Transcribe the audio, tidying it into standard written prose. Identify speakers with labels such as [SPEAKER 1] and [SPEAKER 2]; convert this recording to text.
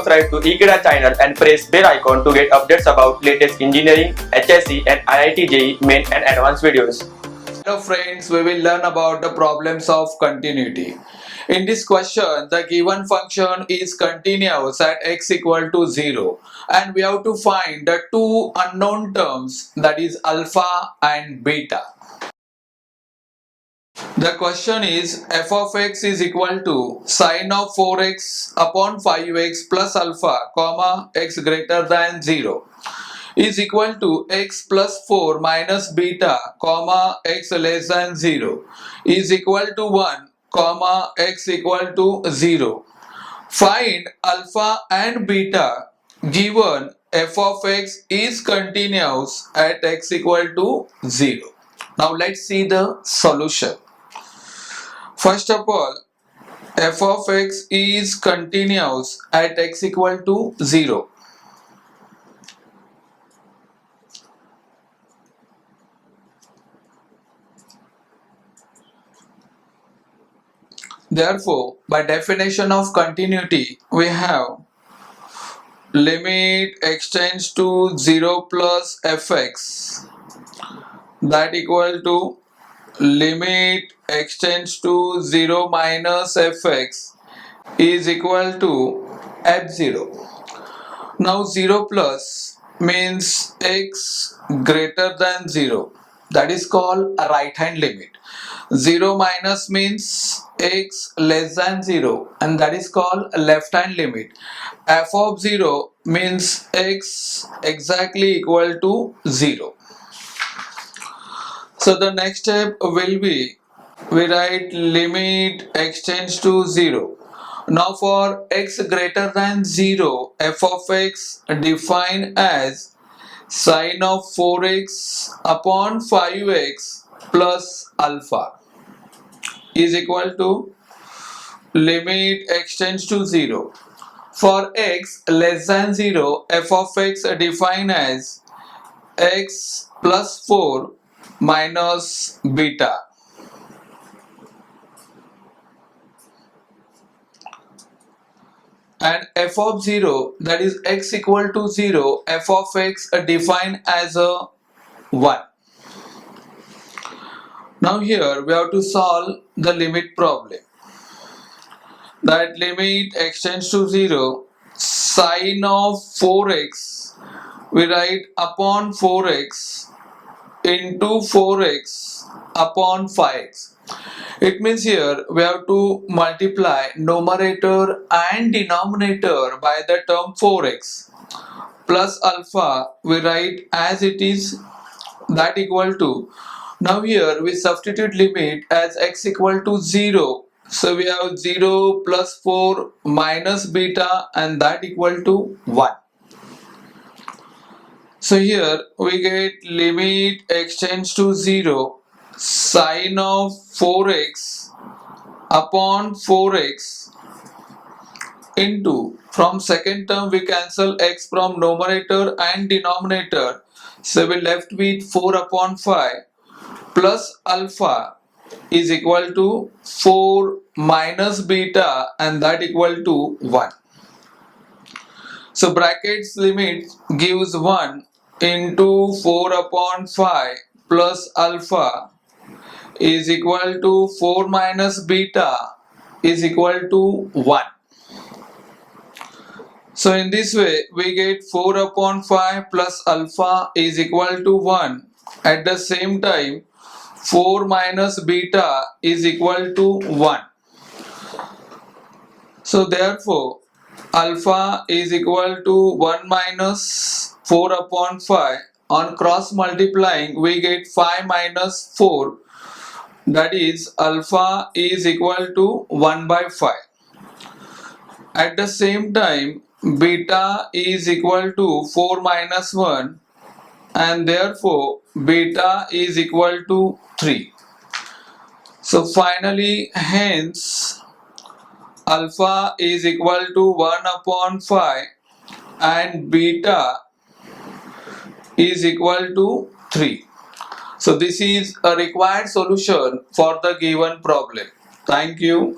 [SPEAKER 1] subscribe to Ekeeda channel and press bell icon to get updates about latest engineering, HSC and IIT JEE main and advanced videos.
[SPEAKER 2] Hello friends, we will learn about the problems of continuity. In this question, the given function is continuous at x equal to 0 and we have to find the two unknown terms, that is alpha and beta. The question is f of x is equal to sine of 4x upon 5x plus alpha comma x greater than 0 is equal to x plus 4 minus beta comma x less than 0 is equal to 1 comma x equal to 0. Find alpha and beta given f of x is continuous at x equal to 0. Now let's see the solution. First of all, f of x is continuous at x equal to 0. Therefore, by definition of continuity, we have limit x tends to 0 plus fx that equal to limit x tends to 0 minus fx is equal to f0. Now 0 plus means x greater than 0, that is called a right hand limit. 0 minus means x less than 0 and that is called a left hand limit. F of 0 means x exactly equal to 0. So the next step will be we write limit x tends to 0. Now for x greater than 0, f of x defined as sine of 4x upon 5x plus alpha is equal to limit x tends to 0. For x less than 0, f of x defined as x plus 4 minus beta. And f of 0, that is x equal to 0, f of x defined as a 1. Now here we have to solve the limit problem. That limit x tends to 0, sine of 4x, we write upon 4x into 4x upon 5x. It means here we have to multiply numerator and denominator by the term 4x plus alpha, we write as it is, that equal to, now here we substitute limit as x equal to 0. So we have 0 plus 4 minus beta and that equal to 1. So here we get limit x tends to 0 sine of 4x upon 4x into, from second term we cancel x from numerator and denominator, so we left with 4 upon 5 plus alpha is equal to 4 minus beta and that equal to 1. So brackets limit gives 1 into 4 upon 5 plus alpha is equal to 4 minus beta is equal to 1. So in this way we get 4 upon 5 plus alpha is equal to 1. At the same time 4 minus beta is equal to 1. So therefore alpha is equal to 1 minus 4 upon 5. On cross multiplying we get 5 minus 4, that is alpha is equal to 1 by 5. At the same time beta is equal to 4 minus 1 and therefore beta is equal to 3. So finally hence alpha is equal to 1 upon 5 and beta is equal to 3. So this is a required solution for the given problem. Thank you.